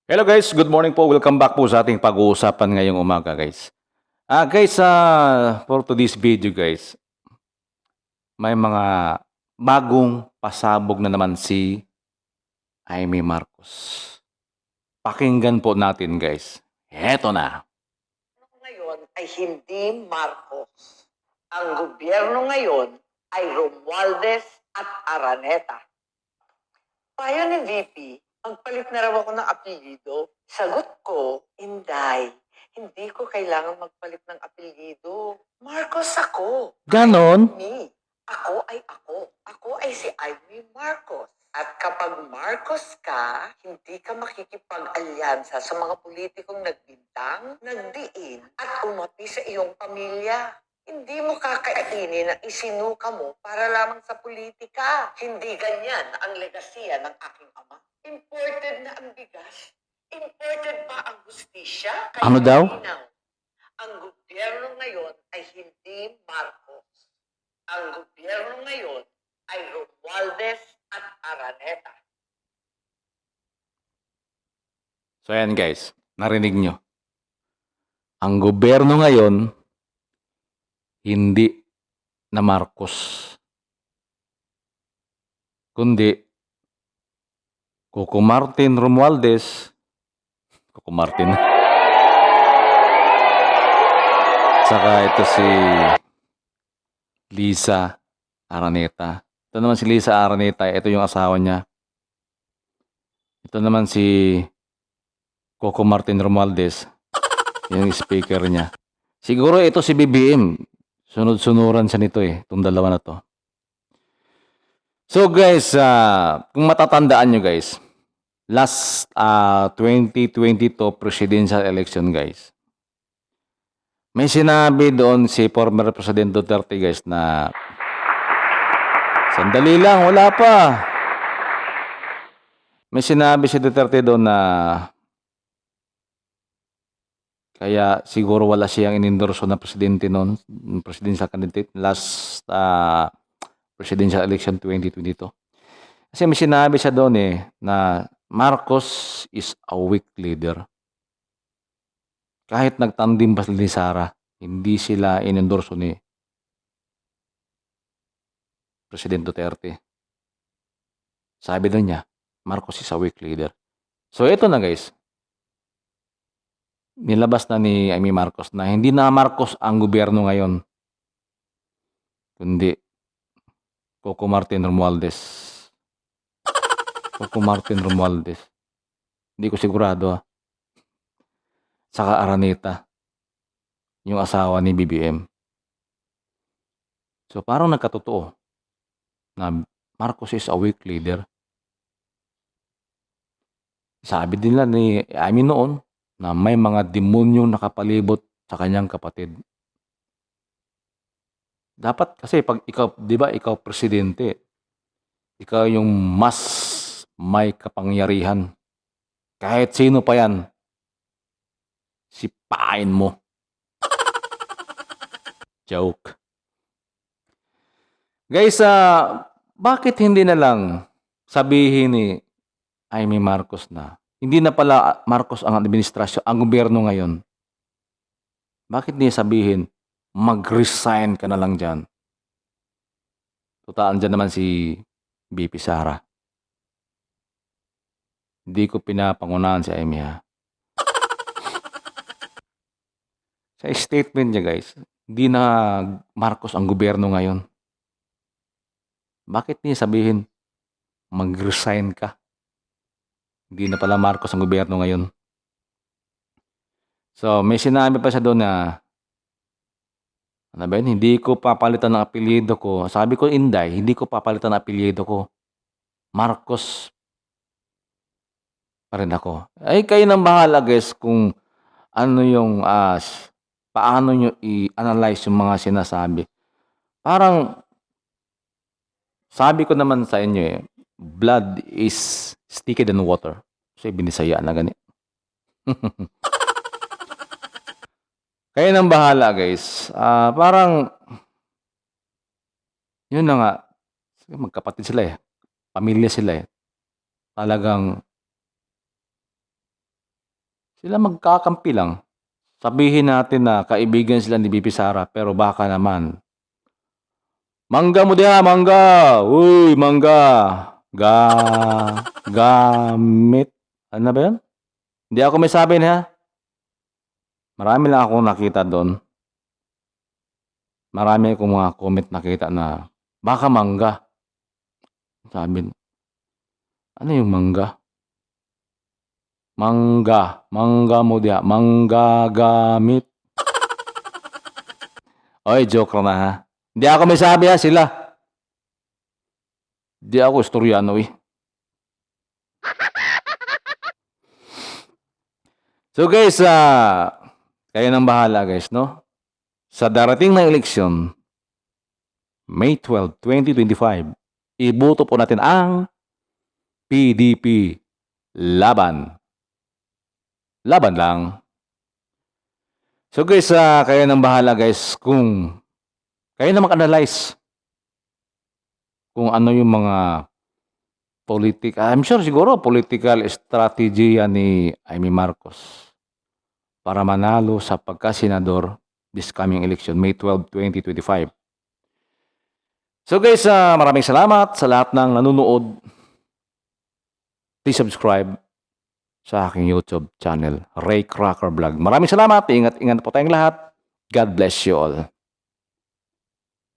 Hello guys, good morning po. Welcome back po sa ating pag-uusapan ngayong umaga guys. Guys, for today's video guys, may mga bagong pasabog na naman si Amy Marcos. Pakinggan po natin guys. Heto na. Ngayon ay hindi Marcos. Ang gobyerno ngayon ay Romualdez at Araneta. Payo ni VP, magpalit na raw ako ng apelyido. Sagot ko, Inday, hindi ko kailangan magpalit ng apelyido. Marcos ako. Ganon? Me. Ako ay ako. Ako ay si Amy Marcos. At kapag Marcos ka, hindi ka makikipag-alyansa sa mga politikong nagbintang, nagdiin, at umapi sa iyong pamilya. Hindi mo kakainin ang isinuka mo para lamang sa politika. Hindi ganyan ang legasiya ng aking ama. Imported na ang bigas. Imported pa ang hustisya. Kaya Ano daw? malinaw, ang gobyerno ngayon ay hindi Marcos. Ang gobyerno ngayon ay Romualdez at Araneta. So ayan guys, narinig nyo. Ang gobyerno ngayon, hindi na Marcos. Kundi, Coco Martin Romualdez, Coco Martin. Saka ito si Lisa Araneta. Ito naman si Lisa Araneta, ito yung asawa niya. Ito naman si Coco Martin Romualdez, yung speaker niya. Siguro ito si BBM. Sunod-sunuran siya nito itong dalawa na to. So guys, kung matatandaan nyo guys, last 2022 presidential election guys, may sinabi doon si former President Duterte guys na sandali lang, wala pa. May sinabi si Duterte doon na kaya siguro wala siyang inendorso na presidente noon, presidential candidate last presidential election 2022. Kasi may sinabi siya doon na Marcos is a weak leader. Kahit nagtandim pa sila ni Sara, hindi sila inendorso ni President Duterte. Sabi doon niya, Marcos is a weak leader. So ito na guys, nilabas na ni Amy Marcos na hindi na Marcos ang gobyerno ngayon, kundi Coco Martin Romualdez. Coco Martin Romualdez. Hindi ko sigurado Saka Araneta, yung asawa ni BBM. So parang nagkatotoo na Marcos is a weak leader. Sabi din nila ni Amy noon na may mga demonyo nakapalibot sa kanyang kapatid. Dapat kasi pag ikaw, 'di ba, ikaw presidente, ikaw yung mas may kapangyarihan. Kahit sino pa 'yan, sipain mo. Joke. Guys, bakit hindi na lang sabihin ni Amy Marcos na hindi na pala Marcos ang administrasyon, ang gobyerno ngayon? Bakit niya sabihin, mag-resign ka na lang dyan? Total, dyan naman si BP Sara. Hindi ko pinapangunahan si Amy ha. Sa statement niya guys, hindi na Marcos ang gobyerno ngayon. Bakit niya sabihin, mag-resign ka? Hindi na pala Marcos ang gobyerno ngayon. So, may sinabi pa siya doon na, ano ba yun, hindi ko papalitan ng apelyido ko. Sabi ko, Inday, hindi ko papalitan ng apelyido ko. Marcos pa rin ako. Ay, kayo nang bahala guys kung ano yung, paano nyo i-analyze yung mga sinasabi. Parang, sabi ko naman sa inyo blood is sticky than water. So, binisaya na gani. Kayo nang bahala guys. Parang, yun na nga, magkapatid sila pamilya sila Talagang, Sila magkakampi lang. Sabihin natin na kaibigan sila ni BP Sara, pero baka naman. Mangga mo diha, mangga! Uy, mangga! Gamit. Ano ba yun? Hindi ako may sabi ha. Marami lang akong nakita doon. Marami akong mga comment nakita na baka mangga. Sabi, ano yung mangga? Mangga mo diha, mangga gamit. Oy, joke lang na ha. Hindi ako may sabi ha, sila. Hindi ako istoryano eh. So guys, kayo nang bahala guys, no? Sa darating na eleksyon, May 12, 2025, iboto po natin ang PDP laban. Laban lang. So guys, kayo nang bahala guys kung kayo na mag-analyze kung ano yung mga I'm sure siguro political strategy yan ni Amy Marcos para manalo sa pagka-senador this coming election, May 12, 2025. So guys, maraming salamat sa lahat ng nanonood. Please subscribe sa aking YouTube channel, Ray Cracker Vlog. Maraming salamat. Ingat-ingat po tayong lahat. God bless you all.